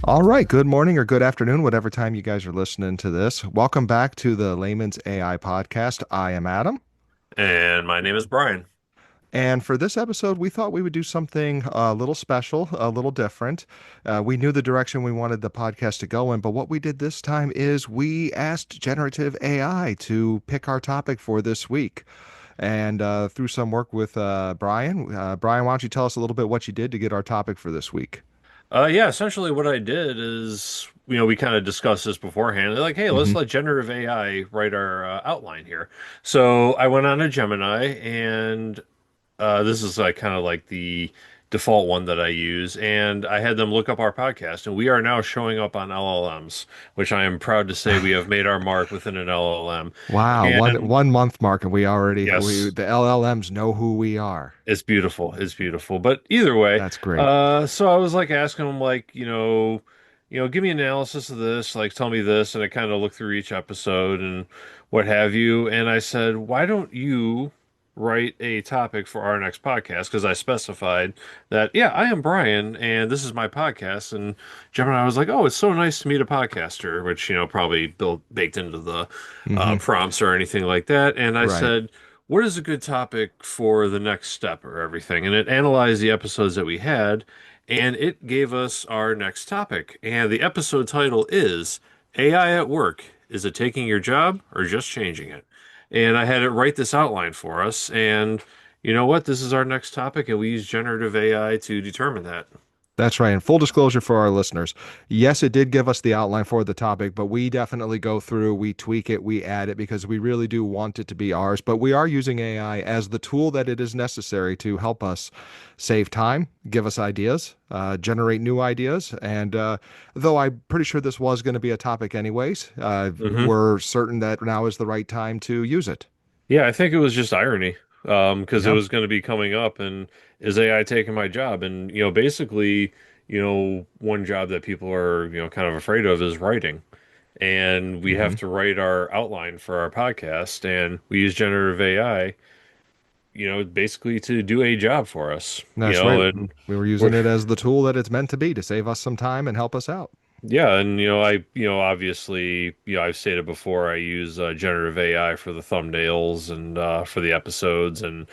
All right. Good morning or good afternoon, whatever time you guys are listening to this. Welcome back to the Layman's AI podcast. I am Adam. And my name is Brian. And for this episode, we thought we would do something a little special, a little different. We knew the direction we wanted the podcast to go in, but what we did this time is we asked generative AI to pick our topic for this week. And through some work with Brian, why don't you tell us a little bit what you did to get our topic for this week? Yeah, essentially what I did is, we kind of discussed this beforehand. They're like, hey, let's Hmm. let generative AI write our outline here. So I went on to Gemini, and this is like kind of like the default one that I use, and I had them look up our podcast, and we are now showing up on LLMs, which I am proud to say we have made our mark within an LLM. Wow, one And one month mark, and yes, the LLMs know who we are. it's beautiful. It's beautiful. But either way, That's great. so I was like asking him like, give me an analysis of this, like tell me this, and I kind of looked through each episode and what have you. And I said, why don't you write a topic for our next podcast? Because I specified that, yeah, I am Brian and this is my podcast. And Gemini was like, oh, it's so nice to meet a podcaster, which, probably built baked into the Hmm. prompts or anything like that. And I Right. said, what is a good topic for the next step or everything? And it analyzed the episodes that we had, and it gave us our next topic. And the episode title is AI at Work. Is it taking your job or just changing it? And I had it write this outline for us. And you know what? This is our next topic, and we use generative AI to determine that. That's right. And full disclosure for our listeners, yes, it did give us the outline for the topic, but we definitely go through, we tweak it, we add it because we really do want it to be ours. But we are using AI as the tool that it is necessary to help us save time, give us ideas, generate new ideas. And though I'm pretty sure this was going to be a topic anyways, Hmm. we're certain that now is the right time to use it. Yeah, I think it was just irony, because it Yeah. was going to be coming up, and is AI taking my job? And basically, one job that people are kind of afraid of is writing, and we Hmm. have to write our outline for our podcast, and we use generative AI, basically to do a job for us, That's right. and We were we're using it as the tool that it's meant to be to save us some time and help us out. yeah, and obviously, I've stated before, I use generative AI for the thumbnails and for the episodes and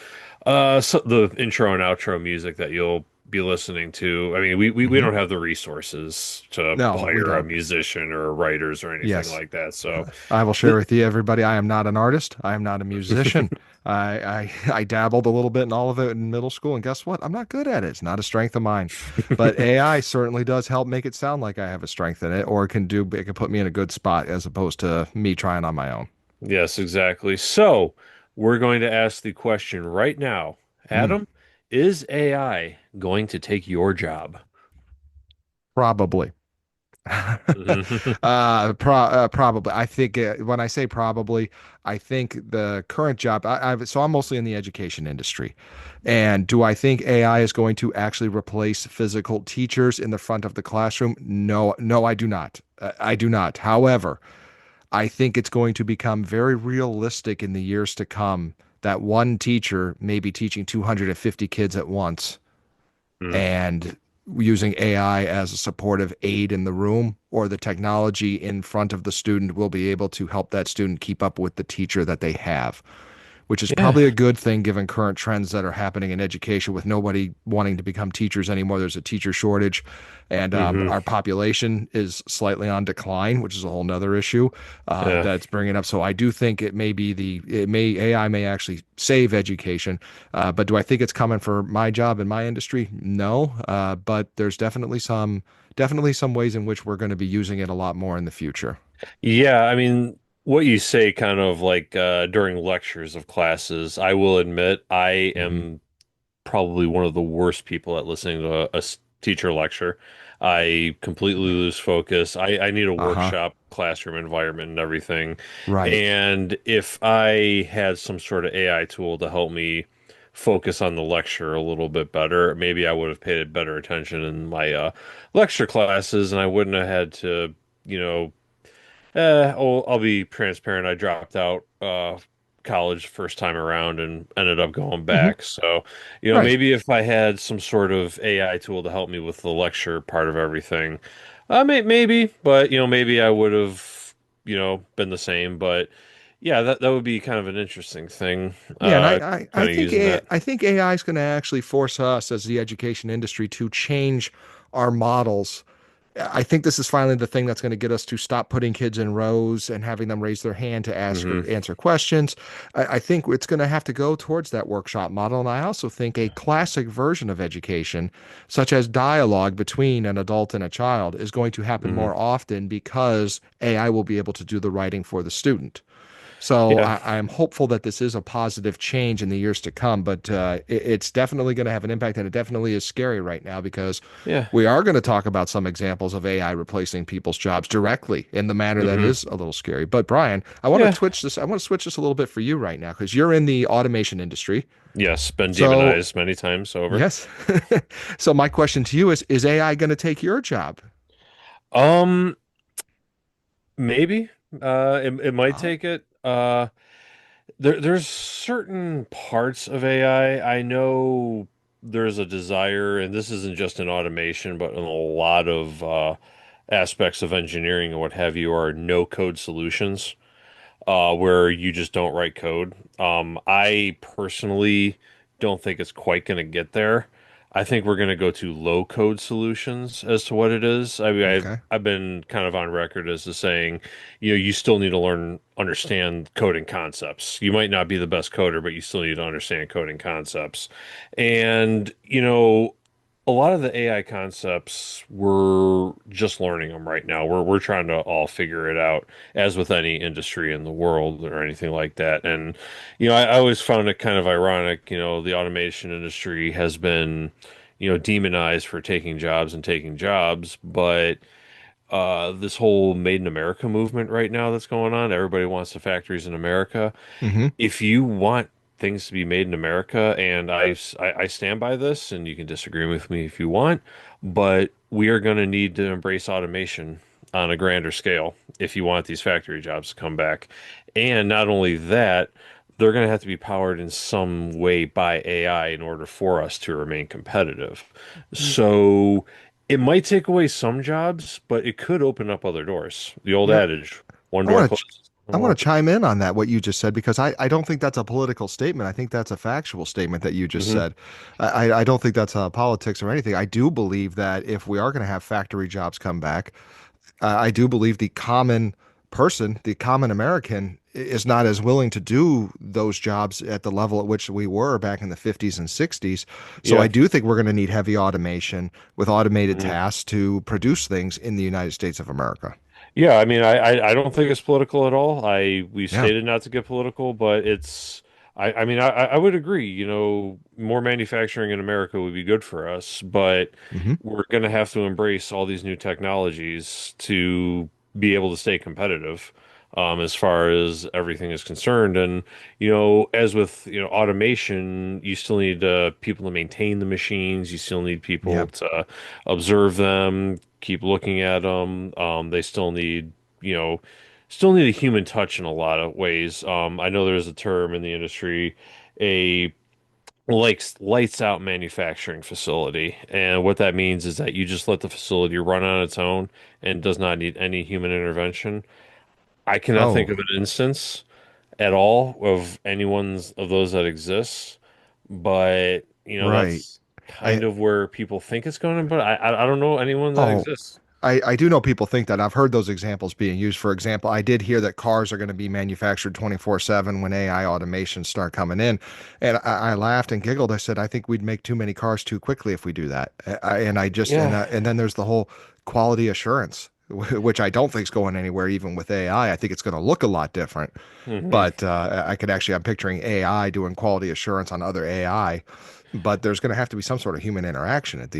so the intro and outro music that you'll be listening to. I mean, we Hmm. don't have the resources to No, we hire a don't. musician or writers or anything Yes. like that. So, I will share th with you, everybody. I am not an artist. I am not a musician. I dabbled a little bit in all of it in middle school, and guess what? I'm not good at it. It's not a strength of mine. But AI certainly does help make it sound like I have a strength in it, or it can put me in a good spot as opposed to me trying on my own. yes, exactly. So, we're going to ask the question right now. Hmm. Adam, is AI going to take your job? Probably. Probably. I think when I say probably, I think the current job. So I'm mostly in the education industry, and do I think AI is going to actually replace physical teachers in the front of the classroom? No, no, I do not. I do not. However, I think it's going to become very realistic in the years to come that one teacher may be teaching 250 kids at once and using AI as a supportive aid in the room or the technology in front of the student will be able to help that student keep up with the teacher that they have, which is Yeah. probably a good thing given current trends that are happening in education with nobody wanting to become teachers anymore. There's a teacher shortage, and Hmm. our population is slightly on decline, which is a whole nother issue Yeah. that's bringing up. So I do think AI may actually save education, but do I think it's coming for my job and my industry? No, but there's definitely some ways in which we're going to be using it a lot more in the future. Yeah, I mean, what you say kind of like during lectures of classes, I will admit I Hmm. am probably one of the worst people at listening to a teacher lecture. I completely lose focus. I need a Uh-huh. workshop classroom environment and everything. Right. And if I had some sort of AI tool to help me focus on the lecture a little bit better, maybe I would have paid better attention in my lecture classes and I wouldn't have had to, you know, I'll be transparent. I dropped out college first time around and ended up going Hmm. back. So, Right. maybe if I had some sort of AI tool to help me with the lecture part of everything, Maybe, but maybe I would have, been the same. But yeah, that would be kind of an interesting thing. Yeah, and Kind of using that. I think AI is going to actually force us as the education industry to change our models. I think this is finally the thing that's going to get us to stop putting kids in rows and having them raise their hand to ask or Hmm. answer questions. I think it's going to have to go towards that workshop model. And I also think a classic version of education, such as dialogue between an adult and a child, is going to happen Hmm. more often because AI will be able to do the writing for the student. So Yeah, I'm hopeful that this is a positive change in the years to come, but it's definitely going to have an impact, and it definitely is scary right now because yeah. we are going to talk about some examples of AI replacing people's jobs directly in the manner that Hmm. is a little scary. But Brian, I want to Yeah. switch this. I want to switch this a little bit for you right now because you're in the automation industry. Yes, been So demonized many times over. yes. So my question to you is AI going to take your job? Um, Maybe. It might Oh, take it. There's certain parts of AI I know there's a desire, and this isn't just in automation, but in a lot of aspects of engineering and what have you, are no code solutions where you just don't write code. I personally don't think it's quite going to get there. I think we're going to go to low code solutions as to what it is. I mean, okay. I've been kind of on record as to saying, you still need to understand coding concepts. You might not be the best coder, but you still need to understand coding concepts. And, a lot of the AI concepts, we're just learning them right now. We're trying to all figure it out, as with any industry in the world or anything like that. And I always found it kind of ironic. The automation industry has been, demonized for taking jobs and taking jobs, but this whole Made in America movement right now that's going on, everybody wants the factories in America. Hmm. If you want things to be made in America, and I stand by this, and you can disagree with me if you want, but we are going to need to embrace automation on a grander scale if you want these factory jobs to come back. And not only that, they're going to have to be powered in some way by AI in order for us to remain competitive. So it might take away some jobs, but it could open up other doors. The old Yeah. adage, one I door want to closes, I one more want to opens. chime in on that what you just said because I don't think that's a political statement. I think that's a factual statement that you just Hmm. said. I don't think that's politics or anything. I do believe that if we are going to have factory jobs come back, I do believe the common person, the common American, is not as willing to do those jobs at the level at which we were back in the 50s and 60s. So I Yeah. do think we're going to need heavy automation with automated tasks to produce things in the United States of America. Yeah, I mean, I don't think it's political at all. We Yeah. stated not to get political, but I mean, I would agree. More manufacturing in America would be good for us, but Hmm. we're going to have to embrace all these new technologies to be able to stay competitive, as far as everything is concerned. And as with automation, you still need people to maintain the machines. You still need Yeah. people to observe them, keep looking at them. They you know, still need a human touch in a lot of ways. I know there's a term in the industry, a lights out manufacturing facility, and what that means is that you just let the facility run on its own and does not need any human intervention. I cannot think Oh, of an instance at all of anyone's of those that exists, but right. that's I kind of where people think it's going, but I don't know anyone that oh, exists. I do know people think that. I've heard those examples being used. For example, I did hear that cars are going to be manufactured 24/7 when AI automations start coming in. And I laughed and giggled. I said, I think we'd make too many cars too quickly if we do that. And I just Yeah. and then there's the whole quality assurance, which I don't think is going anywhere even with AI. I think it's going to look a lot different. Hmm. But I could actually, I'm picturing AI doing quality assurance on other AI. But there's going to have to be some sort of human interaction with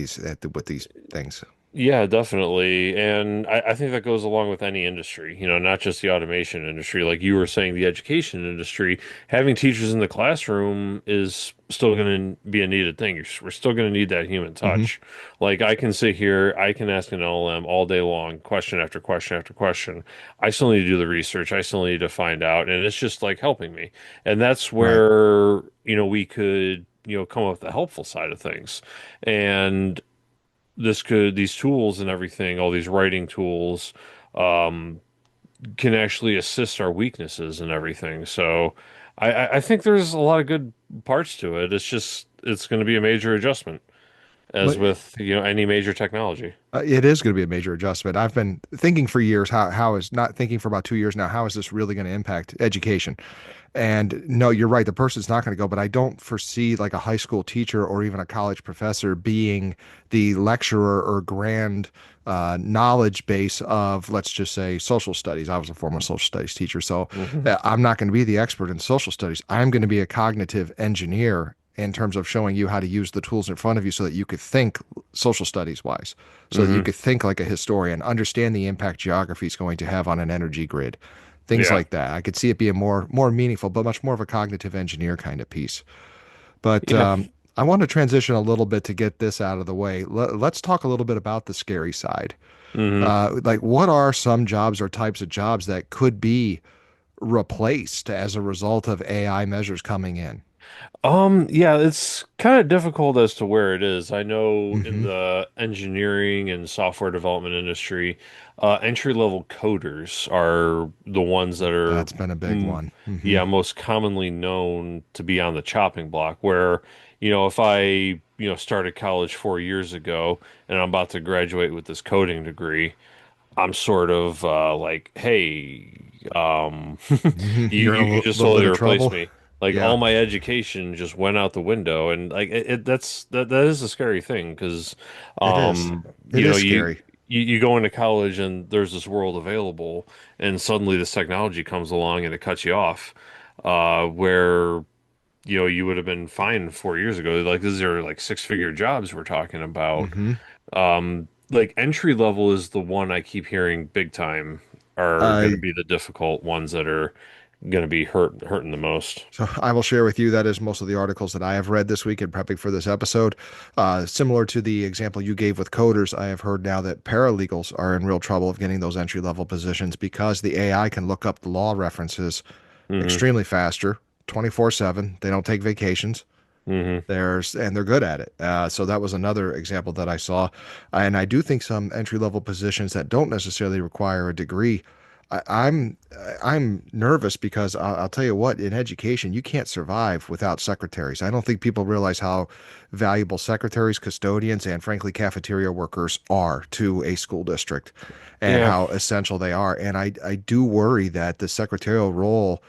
these things. Yeah, definitely. And I think that goes along with any industry, not just the automation industry. Like you were saying, the education industry, having teachers in the classroom is still going to be a needed thing. We're still going to need that human Hmm. touch. Like I can sit here, I can ask an LLM all day long, question after question after question. I still need to do the research. I still need to find out. And it's just like helping me. And that's Right. where, we could, come up with the helpful side of things. And these tools and everything, all these writing tools, um, can actually assist our weaknesses and everything. So I think there's a lot of good parts to it. It's going to be a major adjustment, as But with, any major technology. it is going to be a major adjustment. I've been thinking for years how is not thinking for about 2 years now. How is this really going to impact education? And no, you're right. The person's not going to go, but I don't foresee like a high school teacher or even a college professor being the lecturer or grand knowledge base of, let's just say, social studies. I was a former social studies teacher, so Hmm. I'm not going to be the expert in social studies. I'm going to be a cognitive engineer in terms of showing you how to use the tools in front of you so that you could think social studies wise, so that you Hmm. could think like a historian, understand the impact geography is going to have on an energy grid, things Yeah. like that. I could see it being more meaningful, but much more of a cognitive engineer kind of piece. But Yeah. I want to transition a little bit to get this out of the way. Let's talk a little bit about the scary side. Hmm. Like, what are some jobs or types of jobs that could be replaced as a result of AI measures coming in? Yeah, it's kind of difficult as to where it is. I know in Hmm. the engineering and software development industry, entry-level coders are the ones that are, That's been a big mm, one. Hmm. yeah, most commonly known to be on the chopping block. Where, if I, started college 4 years ago and I'm about to graduate with this coding degree, I'm sort of like, hey, You're in you a just little bit totally of replaced trouble. me. Like Yeah, all my education just went out the window, and like that is a scary thing because, it is. um, It you know, is you scary. you go into college and there's this world available, and suddenly this technology comes along and it cuts you off, where you would have been fine 4 years ago. Like these are like six-figure jobs we're talking about. Hmm. Like entry level is the one I keep hearing big time are going to I be the difficult ones that are going to be hurting the most. So I will share with you that is most of the articles that I have read this week in prepping for this episode. Similar to the example you gave with coders, I have heard now that paralegals are in real trouble of getting those entry level positions because the AI can look up the law references Hmm. extremely faster, 24/7. They don't take vacations. Hmm. They're good at it. So that was another example that I saw, and I do think some entry level positions that don't necessarily require a degree. I, I'm I'm nervous because I'll tell you what, in education you can't survive without secretaries. I don't think people realize how valuable secretaries, custodians, and frankly cafeteria workers are to a school district, and Yeah. how essential they are. And I do worry that the secretarial role,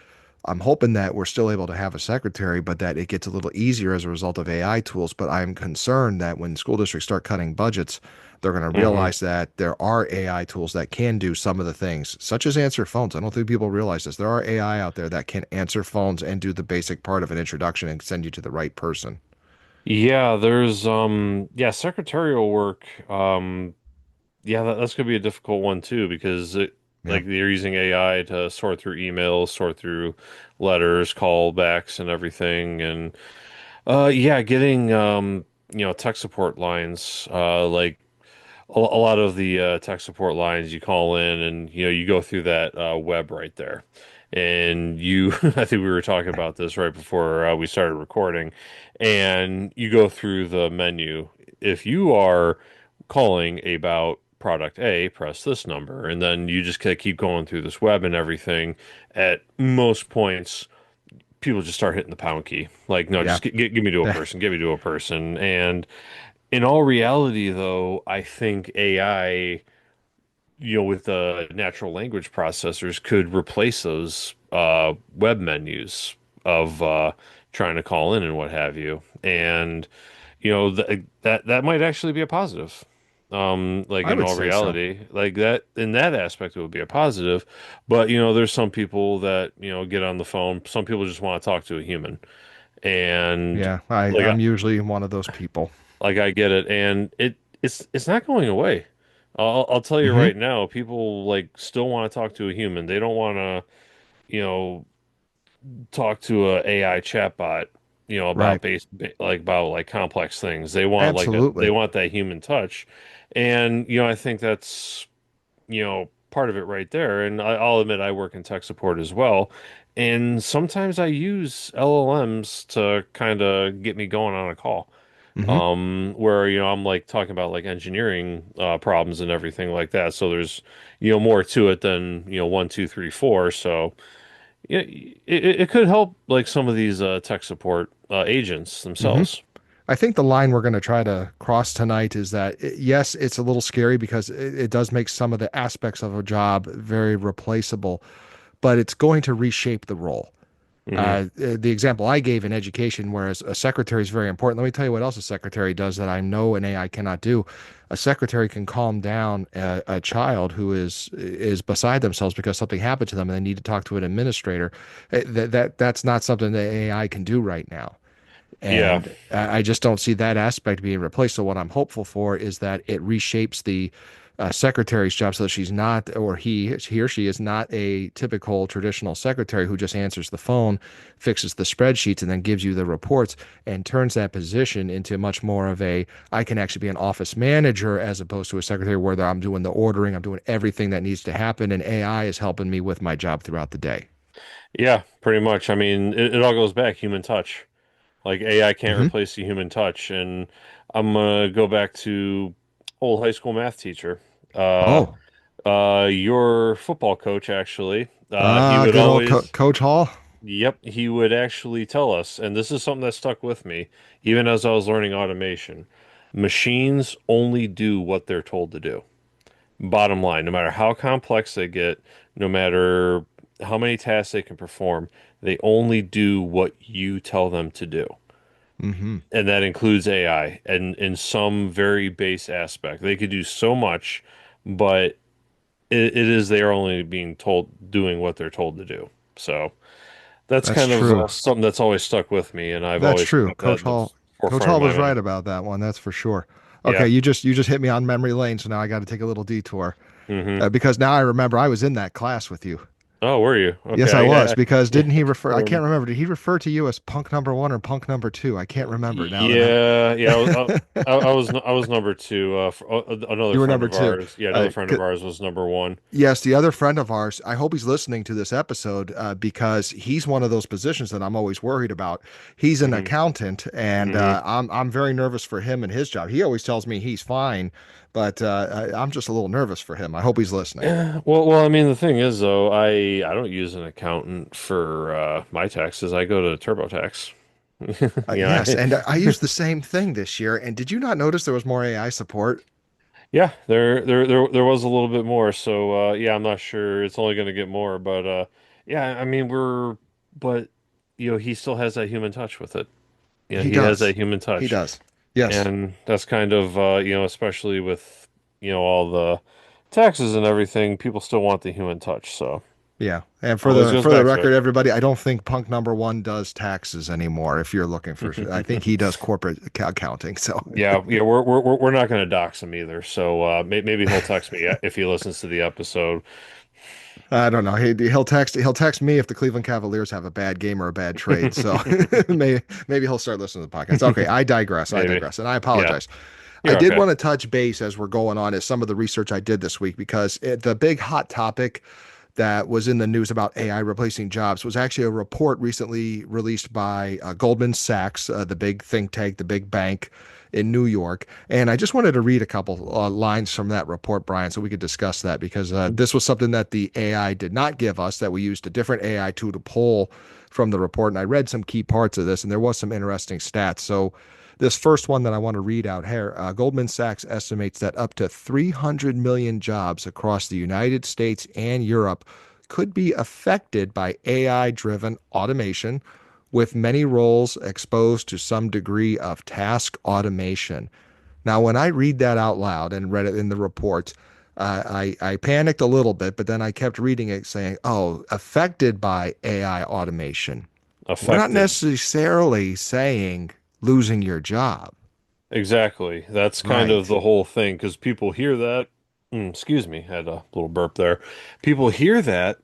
I'm hoping that we're still able to have a secretary, but that it gets a little easier as a result of AI tools. But I'm concerned that when school districts start cutting budgets, they're going to Hmm. realize that there are AI tools that can do some of the things, such as answer phones. I don't think people realize this. There are AI out there that can answer phones and do the basic part of an introduction and send you to the right person. Yeah, there's yeah, secretarial work. Yeah, that's gonna be a difficult one too because Yeah. like they're using AI to sort through emails, sort through letters, callbacks, and everything, and yeah, getting tech support lines, like a lot of the tech support lines you call in and you go through that web right there. And I think we were talking about this right before we started recording, and you go through the menu. If you are calling about product A, press this number, and then you just keep going through this web and everything. At most points, people just start hitting the pound key. Like, no, Yeah. just give me to a person, give me to a person. And in all reality, though, I think AI, with the natural language processors, could replace those web menus of trying to call in and what have you. And that might actually be a positive. Like I in would all say so. reality, like that in that aspect, it would be a positive. But there's some people that get on the phone. Some people just want to talk to a human, and Yeah. I, like I'm usually one of those people. I get it, and it's not going away. I'll tell you Hmm. right now, people like still want to talk to a human. They don't want to, you know, talk to a AI chatbot, Right. about like about like complex things. They want they Absolutely. want that human touch, and I think that's part of it right there. And I'll admit I work in tech support as well, and sometimes I use LLMs to kind of get me going on a call. Hmm. where I'm like talking about like engineering problems and everything like that. So there's more to it than one, two, three, four. So yeah, it could help like some of these tech support agents Hmm. themselves. I think the line we're going to try to cross tonight is that yes, it's a little scary because it does make some of the aspects of a job very replaceable, but it's going to reshape the role. Hmm. The example I gave in education, whereas a secretary is very important. Let me tell you what else a secretary does that I know an AI cannot do. A secretary can calm down a child who is beside themselves because something happened to them and they need to talk to an administrator. That's not something that AI can do right now. Yeah. And I just don't see that aspect being replaced. So what I'm hopeful for is that it reshapes the secretary's job so that she's not, or he or she is not a typical traditional secretary who just answers the phone, fixes the spreadsheets, and then gives you the reports, and turns that position into much more of a, I can actually be an office manager as opposed to a secretary where I'm doing the ordering, I'm doing everything that needs to happen, and AI is helping me with my job throughout the day. Yeah, pretty much. I mean, it all goes back human touch. Like AI can't Hmm. replace the human touch. And I'm gonna go back to old high school math teacher. Uh, Oh, your football coach actually. He would good old always, Coach Hall. yep, he would actually tell us, and this is something that stuck with me, even as I was learning automation. Machines only do what they're told to do. Bottom line, no matter how complex they get, no matter how many tasks they can perform, they only do what you tell them to do. Hmm. And that includes AI and in some very base aspect. They could do so much, but it is they are only being told doing what they're told to do. So that's That's kind of true. something that's always stuck with me, and I've That's always true. kept that in the Coach forefront of Hall my was mind. right about that one. That's for sure. Okay, Yeah. you just hit me on memory lane, so now I got to take a little detour Hmm. because now I remember I was in that class with you. Oh, were you? Yes, I Okay. was because Yeah, didn't he refer? I I can't remember. remember. Did he refer to you as punk number one or punk number two? I can't remember now that Yeah, yeah. I. I was number two. Another You were friend number of two. ours. Yeah, another Uh, friend c- of ours was number one. Yes, the other friend of ours, I hope he's listening to this episode because he's one of those positions that I'm always worried about. He's an Hmm. accountant, and Hmm. I'm very nervous for him and his job. He always tells me he's fine, but I'm just a little nervous for him. I hope he's listening. Yeah. Well. I mean, the thing is, though, I don't use an accountant for my taxes. I go to TurboTax. Yeah. Yes, and I used the same thing this year. And did you not notice there was more AI support? Yeah. There was a little bit more. So yeah, I'm not sure it's only going to get more, but yeah. I mean, but he still has that human touch with it. He He has that does. human He touch. does. Yes. And that's kind of, especially with, all the taxes and everything, people still want the human touch. So Yeah. And always goes for the back to record, everybody, I don't think punk number one does taxes anymore. If you're looking for, I think it. he does corporate accounting. So Yeah, yeah, we're not going to dox him either. So maybe he'll text me if he listens to the episode. I don't know. He'll text me if the Cleveland Cavaliers have a bad game or a bad trade. So maybe he'll start listening to the podcast. Okay, I digress. I Maybe. digress, and I Yeah, apologize. I you're did okay. want to touch base as we're going on as some of the research I did this week because the big hot topic that was in the news about AI replacing jobs was actually a report recently released by Goldman Sachs, the big think tank, the big bank in New York. And I just wanted to read a couple lines from that report, Brian, so we could discuss that because this was something that the AI did not give us, that we used a different AI tool to pull from the report. And I read some key parts of this, and there was some interesting stats. So this first one that I want to read out here, Goldman Sachs estimates that up to 300 million jobs across the United States and Europe could be affected by AI driven automation, with many roles exposed to some degree of task automation. Now, when I read that out loud and read it in the report, I panicked a little bit, but then I kept reading it saying, oh, affected by AI automation. We're not Affected. necessarily saying losing your job. Exactly. That's kind of Right. the whole thing because people hear that. Excuse me, had a little burp there. People hear that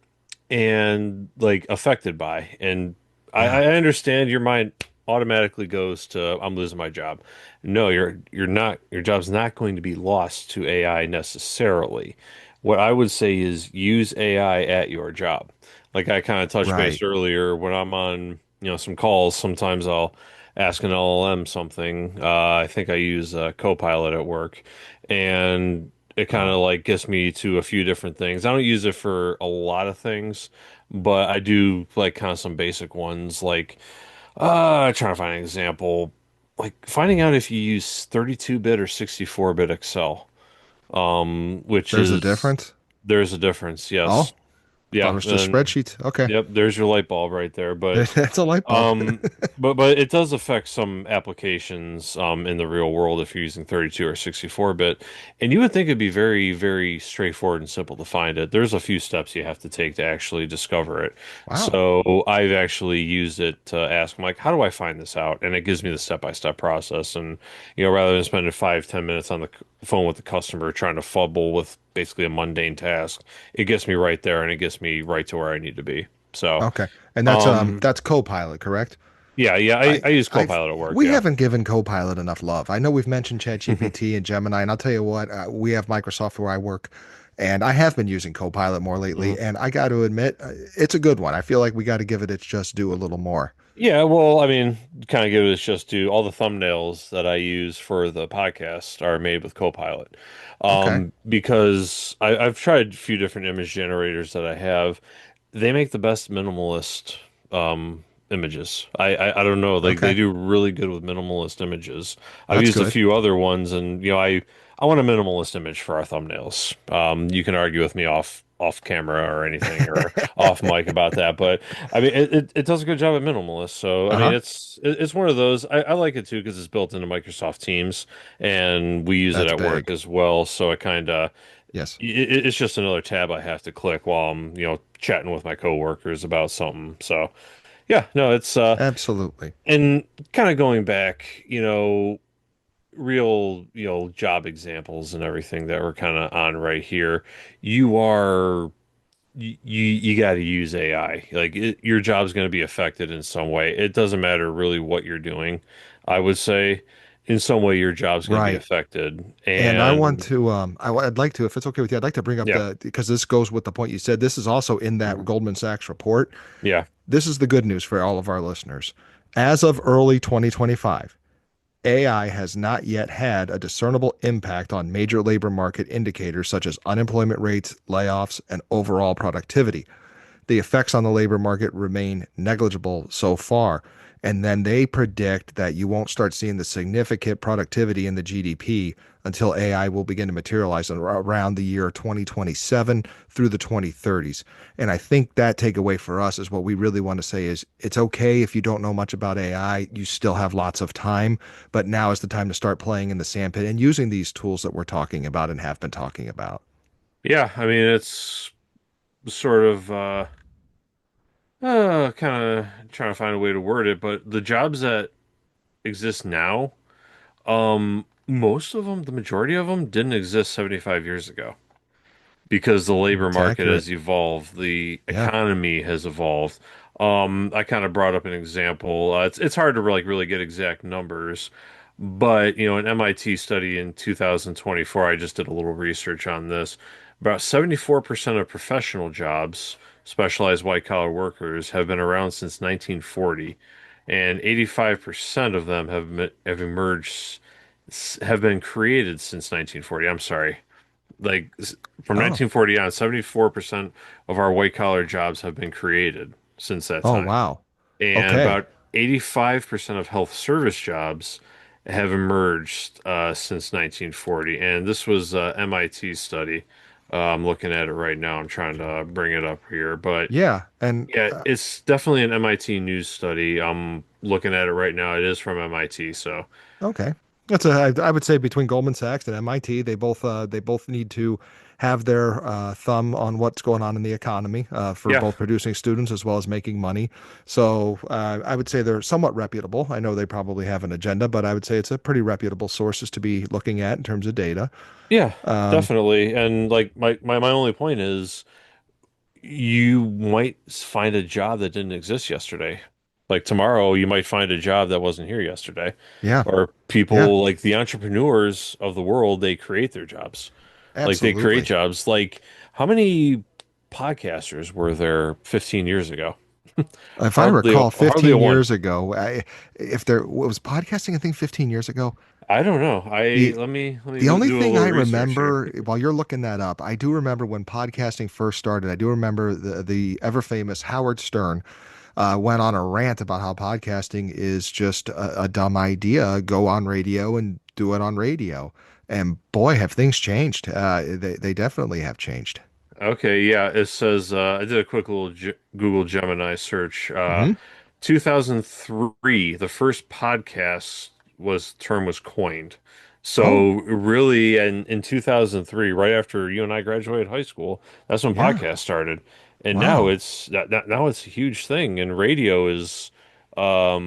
and like affected by. And Yeah. I understand your mind automatically goes to I'm losing my job. No, you're not. Your job's not going to be lost to AI necessarily. What I would say is use AI at your job. Like I kind of touched base Right. earlier when I'm on. some calls. Sometimes I'll ask an LLM something. I think I use Copilot at work, and it kind of Oh, like gets me to a few different things. I don't use it for a lot of things, but I do like kind of some basic ones, like trying to find an example, like finding out if you use 32-bit or 64-bit Excel, which there's a is difference. there's a difference. Oh, Yes. I thought it Yeah, was just and spreadsheets. Okay, yep, there's your light bulb right there. But that's a light bulb. um, but it does affect some applications in the real world if you're using 32 or 64-bit. And you would think it'd be very, very straightforward and simple to find it. There's a few steps you have to take to actually discover it. Wow. So I've actually used it to ask, I'm like, how do I find this out? And it gives me the step-by-step process. And rather than spending 5, 10 minutes on the phone with the customer trying to fumble with basically a mundane task, it gets me right there and it gets me right to where I need to be. So. Okay, and Um, that's Copilot, correct? yeah, I use I Copilot at work, we yeah. haven't given Copilot enough love. I know we've mentioned ChatGPT and Gemini, and I'll tell you what, we have Microsoft where I work, and I have been using Copilot more lately, Mhm. and I got to admit, it's a good one. I feel like we got to give it its just due a little more. Yeah, well, I mean, kind of give it just to all the thumbnails that I use for the podcast are made with Copilot. Okay, Because I've tried a few different image generators that I have. They make the best minimalist images. I don't know, they okay, do really good with minimalist images. I've that's used a good. few other ones, and I want a minimalist image for our thumbnails. You can argue with me off camera or anything or off mic about that, but I mean it does a good job at minimalist. So I mean Uh-huh. it's one of those. I like it too because it's built into Microsoft Teams and we use it That's at work big. as well. So it kind of Yes, it's just another tab I have to click while I'm chatting with my coworkers about something. So yeah, no, it's absolutely. and kind of going back, real, job examples and everything that we're kind of on right here. You are you got to use AI. Like your job's going to be affected in some way. It doesn't matter really what you're doing. I would say in some way your job's going to be Right. affected. And I want And to, I'd like to, if it's okay with you, I'd like to bring up yeah. because this goes with the point you said. This is also in that Mhm. Goldman Sachs report. Yeah. This is the good news for all of our listeners. As of early 2025, AI has not yet had a discernible impact on major labor market indicators such as unemployment rates, layoffs, and overall productivity. The effects on the labor market remain negligible so far. And then they predict that you won't start seeing the significant productivity in the GDP until AI will begin to materialize around the year 2027 through the 2030s. And I think that takeaway for us is what we really want to say is it's okay if you don't know much about AI, you still have lots of time, but now is the time to start playing in the sandpit and using these tools that we're talking about and have been talking about. Yeah, I mean it's sort of kind of trying to find a way to word it, but the jobs that exist now, most of them, the majority of them didn't exist 75 years ago. Because the labor It's market accurate. has evolved, the Yeah. economy has evolved. I kind of brought up an example. It's hard to really get exact numbers, but an MIT study in 2024, I just did a little research on this. About 74% of professional jobs, specialized white collar workers, have been around since 1940, and 85% of them have emerged have been created since 1940. I'm sorry, like from Oh. 1940 on, 74% of our white collar jobs have been created since that Oh, time. wow. And Okay. about 85% of health service jobs have emerged since 1940. And this was a MIT study. I'm looking at it right now. I'm trying to bring it up here. But Yeah. And yeah, it's definitely an MIT news study. I'm looking at it right now. It is from MIT. So okay. That's I would say between Goldman Sachs and MIT, they both need to have their thumb on what's going on in the economy for yeah, both producing students as well as making money. So I would say they're somewhat reputable. I know they probably have an agenda, but I would say it's a pretty reputable sources to be looking at in terms of data. yeah, Um, definitely. And like my only point is, you might find a job that didn't exist yesterday. Like tomorrow, you might find a job that wasn't here yesterday. yeah, Or yeah, people like the entrepreneurs of the world, they create their jobs. Like they create absolutely. jobs. Like how many podcasters were there 15 years ago? If I recall, Hardly a 15 one. years ago, if there was podcasting, I think 15 years ago, I don't know. I the let me the only do a thing I little research here. remember while you're looking that up, I do remember when podcasting first started. I do remember the ever famous Howard Stern went on a rant about how podcasting is just a dumb idea. Go on radio and do it on radio. And boy, have things changed. They definitely have changed. Okay, yeah, it says I did a quick little G Google Gemini search. Hmm. 2003, the first podcast was term was coined. Oh, So really, in 2003, right after you and I graduated high school, that's when yeah. podcasts started. And now Wow. now it's a huge thing, and radio is a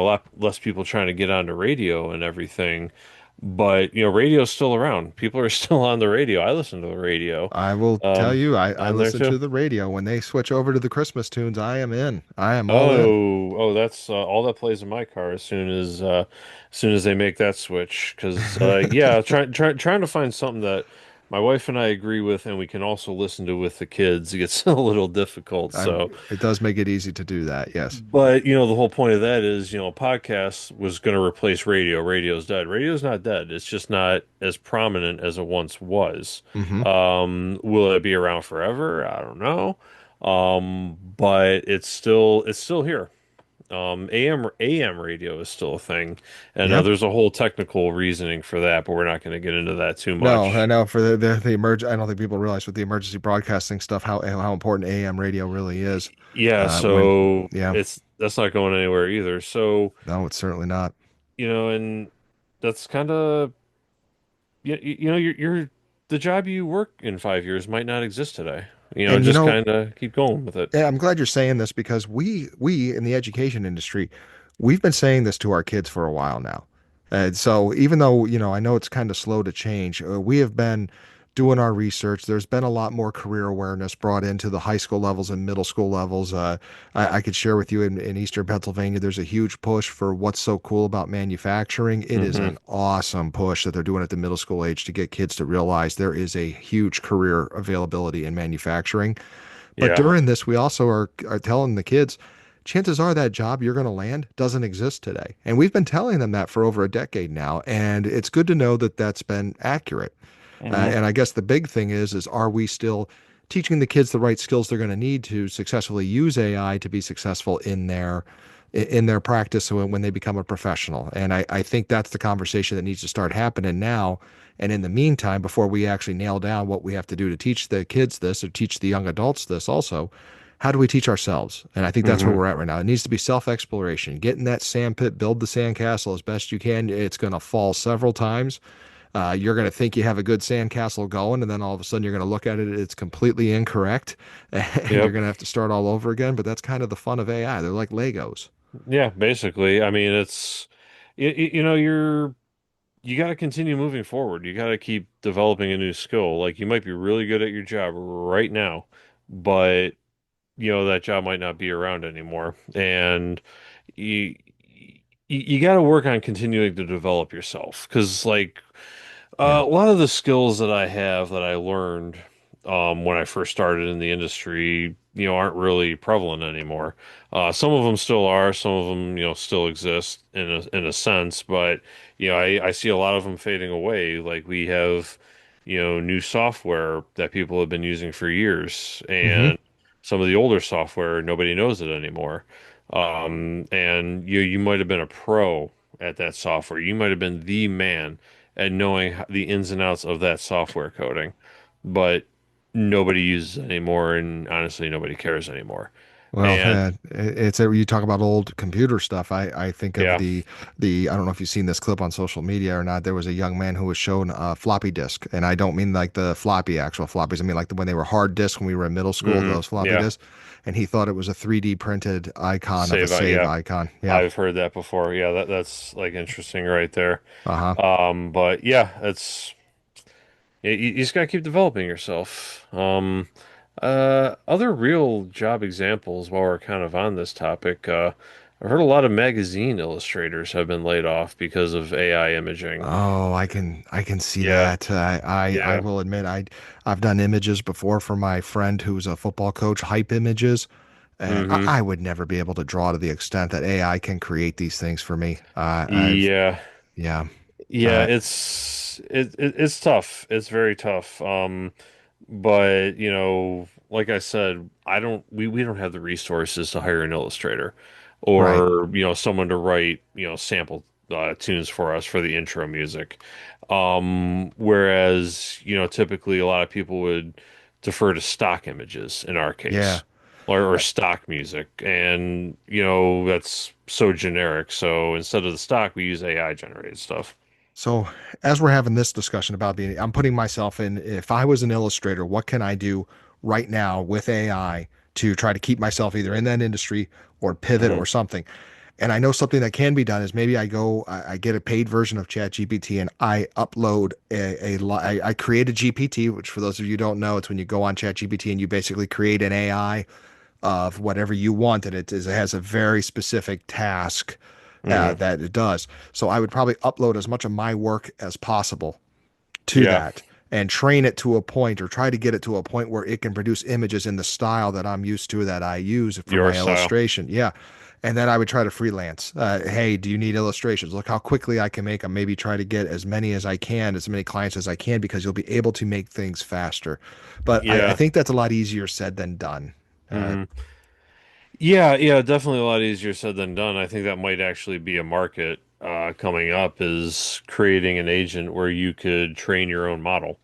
lot less people trying to get onto radio and everything. But radio's still around. People are still on the radio. I listen to the radio I will tell um, you, I on there listen too. to the radio. When they switch over to the Christmas tunes, I am in. I am all in. That's all that plays in my car as soon as they make that switch. Because yeah, trying to find something that my wife and I agree with, and we can also listen to with the kids gets a little difficult. I, So, it does make it easy to do that. Yes. but the whole point of that is, podcast was going to replace radio. Radio's dead. Radio's not dead. It's just not as prominent as it once was. Hmm. Will it be around forever? I don't know. But it's still here. AM radio is still a thing, and Yep. there's a whole technical reasoning for that, but we're not going to get into that too No, I much. know for the emerg. I don't think people realize with the emergency broadcasting stuff how important AM radio really is. Yeah, When so yeah, it's that's not going anywhere either. So, no, it's certainly not. and that's kind of you're the job you work in 5 years might not exist today. And Just kind of keep going with it. yeah, I'm glad you're saying this because we in the education industry, we've been saying this to our kids for a while now. And so even though, I know it's kind of slow to change, we have been doing our research. There's been a lot more career awareness brought into the high school levels and middle school levels. I could share with you in Eastern Pennsylvania, there's a huge push for what's so cool about manufacturing. It is Hmm. an awesome push that they're doing at the middle school age to get kids to realize there is a huge career availability in manufacturing. But Yeah. during this, we also are telling the kids, chances are that job you're going to land doesn't exist today. And we've been telling them that for over a decade now. And it's good to know that that's been accurate. Hmm. And I guess the big thing is are we still teaching the kids the right skills they're going to need to successfully use AI to be successful in their practice when they become a professional? And I think that's the conversation that needs to start happening now. And in the meantime, before we actually nail down what we have to do to teach the kids this or teach the young adults this also, how do we teach ourselves? And I think that's where Hmm. we're at right now. It needs to be self-exploration. Get in that sand pit, build the sandcastle as best you can. It's going to fall several times. You're going to think you have a good sandcastle going, and then all of a sudden you're going to look at it, it's completely incorrect, and you're Yep. going to have to start all over again. But that's kind of the fun of AI. They're like Legos. Yeah, basically. I mean, it's you got to continue moving forward. You got to keep developing a new skill. Like you might be really good at your job right now, but that job might not be around anymore. And you you got to work on continuing to develop yourself because like Yeah, a lot of the skills that I have that I learned when I first started in the industry, aren't really prevalent anymore. Some of them still are, some of them, still exist in a sense, but I see a lot of them fading away. Like we have, new software that people have been using for years, hmm, and some of the older software, nobody knows it anymore. And you might have been a pro at that software. You might have been the man at knowing the ins and outs of that software coding, but nobody uses it anymore, and honestly, nobody cares anymore. well, And you talk about old computer stuff. I think of yeah, the I don't know if you've seen this clip on social media or not. There was a young man who was shown a floppy disk, and I don't mean like the floppy actual floppies. I mean like when they were hard disks when we were in middle school, those floppy yeah, disks. And he thought it was a 3D printed icon of a save out, save yeah, icon. Yeah. I've heard that before. Yeah, that's like interesting right there. Uh-huh. But yeah, it's you just gotta keep developing yourself. Other real job examples while we're kind of on this topic, I've heard a lot of magazine illustrators have been laid off because of AI imaging. Oh, I can see Yeah, that. I yeah. will admit I've done images before for my friend who's a football coach, hype images. And Hmm. I would never be able to draw to the extent that AI can create these things for me. I've, Yeah. yeah, Yeah, uh, it's tough. It's very tough. But like I said, I don't we don't have the resources to hire an illustrator right. or, someone to write, sample tunes for us for the intro music. Whereas, typically a lot of people would defer to stock images in our Yeah. case. Or stock music, and that's so generic. So instead of the stock, we use AI generated stuff. So as we're having this discussion about being, I'm putting myself in, if I was an illustrator, what can I do right now with AI to try to keep myself either in that industry or pivot Hmm. or something? And I know something that can be done is maybe I get a paid version of ChatGPT and I upload I create a GPT, which for those of you who don't know, it's when you go on ChatGPT and you basically create an AI of whatever you want, and it has a very specific task Hmm. that it does. So I would probably upload as much of my work as possible to Yeah, that and train it to a point or try to get it to a point where it can produce images in the style that I'm used to that I use for your my style. illustration. Yeah. And then I would try to freelance. Hey, do you need illustrations? Look how quickly I can make them. Maybe try to get as many as I can, as many clients as I can, because you'll be able to make things faster. But I Yeah. think that's a lot easier said than done. Uh, Hmm. Yeah, yeah, definitely a lot easier said than done. I think that might actually be a market coming up is creating an agent where you could train your own model.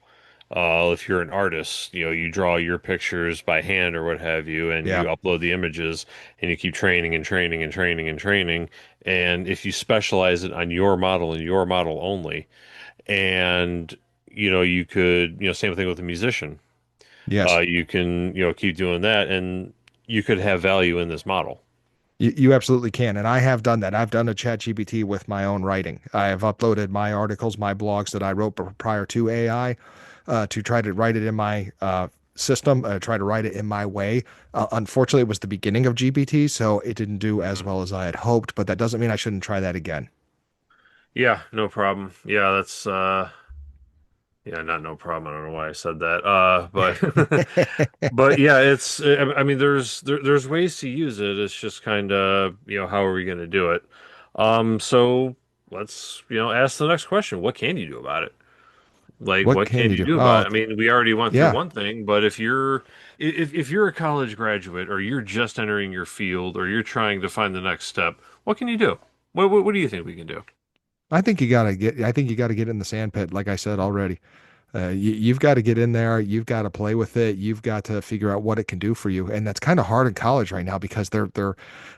If you're an artist, you draw your pictures by hand or what have you, and you yeah. upload the images and you keep training and training and training and training. And if you specialize it on your model and your model only, and you could, same thing with a musician. Yes. You can, keep doing that, and you could have value in this model. You absolutely can. And I have done that. I've done a chat GPT with my own writing. I have uploaded my articles, my blogs that I wrote prior to AI to try to write it in my system, try to write it in my way. Unfortunately, it was the beginning of GPT, so it didn't do as Mhm. well as I had hoped, but that doesn't mean I shouldn't try that again. Yeah, no problem. Yeah, that's yeah, not no problem. I don't know why I said that. But but yeah, I mean there's ways to use it. It's just kind of, how are we going to do it? So let's, ask the next question. What can you do about it? Like, What what can can you you do? do about Oh, it? I mean, we already went through yeah. one thing, but if you're a college graduate or you're just entering your field or you're trying to find the next step, what can you do? What do you think we can do? I think you got to get in the sand pit, like I said already. You've got to get in there. You've got to play with it. You've got to figure out what it can do for you. And that's kind of hard in college right now because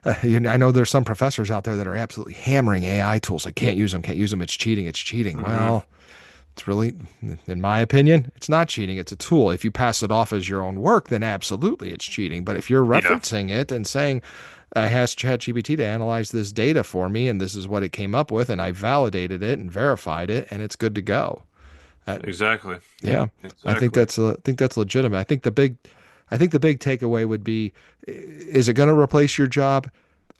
I know there's some professors out there that are absolutely hammering AI tools. Like can't use them, can't use them. It's cheating. It's cheating. Hmm. Well, it's really, in my opinion, it's not cheating. It's a tool. If you pass it off as your own work, then absolutely it's cheating. But if you're Yeah, referencing it and saying, I asked ChatGPT to analyze this data for me, and this is what it came up with, and I validated it and verified it, and it's good to go. Uh, exactly. yeah, Exactly. I think that's legitimate. I think the big takeaway would be, is it going to replace your job?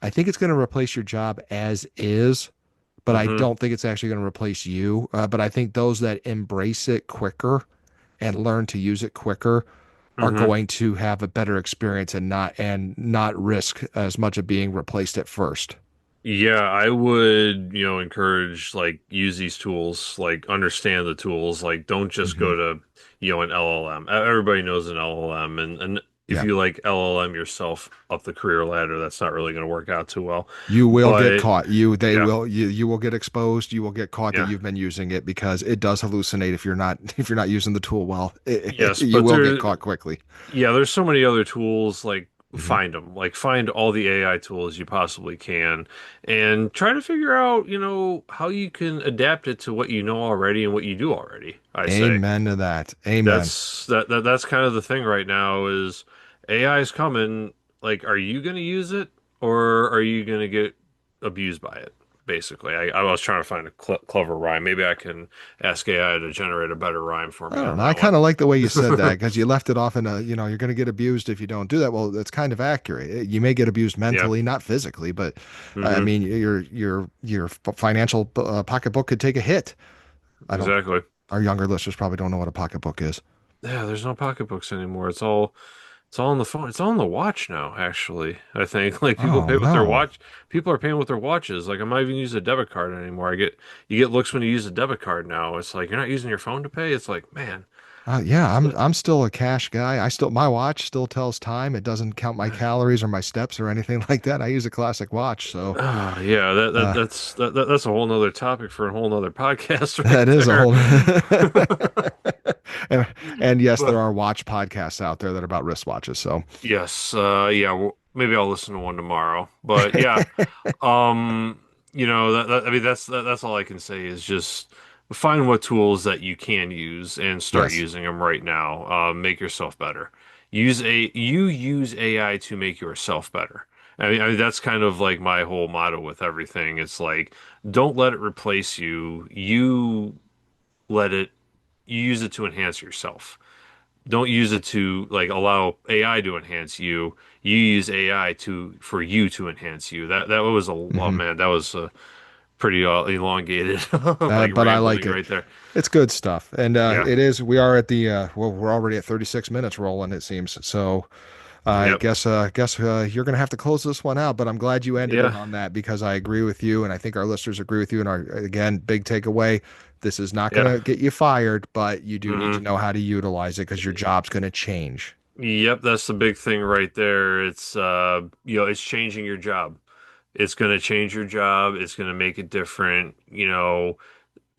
I think it's going to replace your job as is, but I Hmm. don't think it's actually going to replace you. But I think those that embrace it quicker and learn to use it quicker are Hmm. going to have a better experience and not risk as much of being replaced at first. Yeah, I would, encourage like use these tools, like understand the tools, like don't just Hmm. go to, an LLM. Everybody knows an LLM, and if Yeah. you like LLM yourself up the career ladder, that's not really going to work out too well. You will get But caught. yeah, You will get exposed. You will get caught that yeah, you've been using it because it does hallucinate if you're not if you're not using the tool well. yes, You but will get caught quickly. yeah, there's so many other tools. Like Hmm. find them, like find all the AI tools you possibly can, and try to figure out, how you can adapt it to what you know already and what you do already. I say Amen to that. Amen. that's kind of the thing right now is AI is coming. Like, are you going to use it or are you going to get abused by it? Basically, I was trying to find a clever rhyme. Maybe I can ask AI to generate a better rhyme for I me don't on know. I that kind of like the way you said that one. because you left it off in a, you're going to get abused if you don't do that. Well, that's kind of accurate. You may get abused Yeah. mentally, not physically, but I Hmm. mean, your financial pocketbook could take a hit. I don't. Exactly. Our younger listeners probably don't know what a pocketbook is. Yeah, there's no pocketbooks anymore. It's all It's all on the phone. It's all on the watch now, actually. I think like people Oh pay with their no. watch. People are paying with their watches. Like I'm not even using a debit card anymore. You get looks when you use a debit card now. It's like you're not using your phone to pay. It's like, man. Yeah, So, I'm still a cash guy. My watch still tells time. It doesn't count my calories or my steps or anything like that. I use a classic watch, so yeah, uh, that's a whole nother topic for a whole nother podcast that right is a there. whole. and, and yes, there But are watch podcasts out there that are about wristwatches. So yes, yeah, well, maybe I'll listen to one tomorrow. But yeah, um, I mean, that's all I can say is just find what tools that you can use and start yes. using them right now. Make yourself better. Use AI to make yourself better. I mean, that's kind of like my whole motto with everything. It's like, don't let it replace you. Let it, you use it to enhance yourself. Don't use it to like allow AI to enhance you. You use AI for you to enhance you. That was a oh Hmm. man, that was pretty elongated like But I like rambling it. right there. It's good stuff, and Yeah. it is. We are at the well, we're already at 36 minutes rolling. It seems so. I Yep. guess you're going to have to close this one out, but I'm glad you ended it Yeah. on that because I agree with you, and I think our listeners agree with you. And our again, big takeaway: this is not going Yeah. to get you fired, but you do need to hmm know how to utilize it because your job's going to change. Yep, that's the big thing right there. It's it's changing your job. It's going to change your job. It's going to make it different,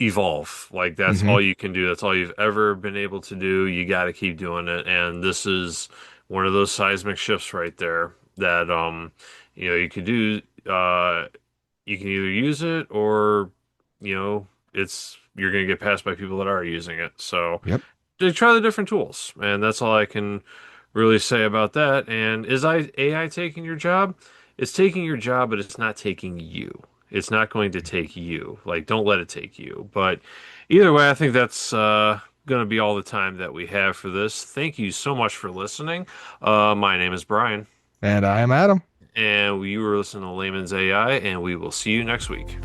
evolve. Like that's Hmm. all you can do. That's all you've ever been able to do. You got to keep doing it. And this is one of those seismic shifts right there that you can do you can either use it or it's you're going to get passed by people that are using it. So Yep. try the different tools. And that's all I can really say about that. And AI taking your job? It's taking your job, but it's not taking you. It's not going to take you. Like, don't let it take you. But either way, I think that's going to be all the time that we have for this. Thank you so much for listening. My name is Brian, And I am Adam. and we were listening to Layman's AI, and we will see you next week.